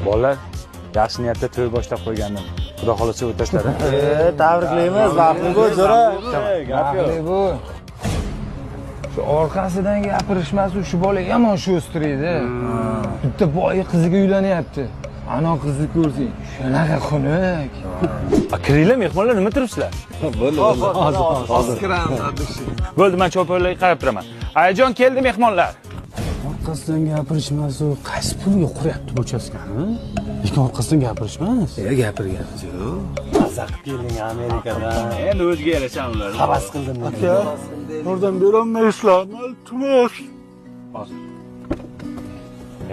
Bolalar, yaxshi niyatda to'y boshlab qo'ygandim. Xudo xolasa o'tasizlar. Tabriklaymiz, baxtli bo'l, jo'ra. Gap yo'q. Bu shu orqasidan gapirishmas, shu bola yomon sho'stiraydi. Bitta boyi qiziga uylanyapti. Ana qizni ko'rsang, shunaqa xunuk. Kiringlar, mehmonlar nima turibsizlar? Hozir kiramiz. Bo'ldi, men cho'ponlarga qarab turaman. Ayajon keldi mehmonlar. Orqasidan gapirishmas, u qaysi pulga quryapti bu chaskani? Lekin orqasidan gapirishmas. Gapirgansiz-ku. Maza qilib kelding Amerikadan. Endi o'ziga yarashan ular. Havas qildim. Aka, yordam berolmaysizlar, iltimos. Hozir.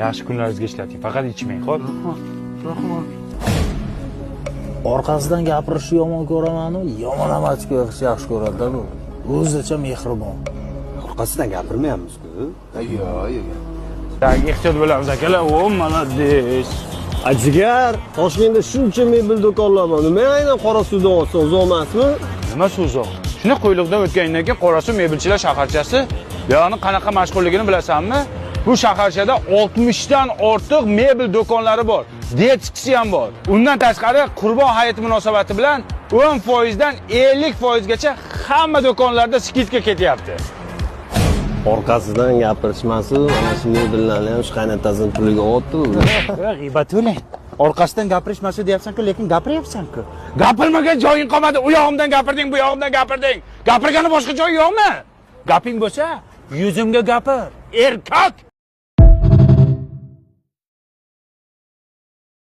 Yaxshi kunlaringizga ishlating, faqat ichmang, xo'p? Rahmat. Orqasidan gapirishni yomon ko'raman-u, yomon amal qilishni yaxshi ko'radi bu. O'zicha mehribon. Orqasidan gapirmayapmiz-ku. Yo'q. Ehtiyot bo'lamiz akalar. O, malades. Ajigar, Toshkentda shuncha mebel do'konlar bor. Nima aynan Qorasuvda olsa uzoq emasmi? Nima so'zoq? Shuni qo'yliqdan o'tgandan keyin Qorasuv mebelchilar shaharchasi, buyog'ini qanaqa mashhurligini bilasanmi? Bu shaharchada 60 dan ortiq mebel do'konlari bor. Detskisi ham bor. Undan tashqari Qurbon hayiti munosabati bilan 10% dan 50% gacha hamma do'konlarda skidka ketyapti. Orqasidan gapirishmasu, mana shu mebellarni ham shu qaynotasining puliga otdi. G'iybat o'ling. Orqasidan gapirishmasu deyapsan-ku, lekin gapiryapsan-ku. Gapirmagan joying qolmadi. U yog'imdan gapirding, bu yog'imdan gapirding. Gapirgani boshqa joy yo'qmi? Gaping bo'lsa, yuzimga gapir. Erkak!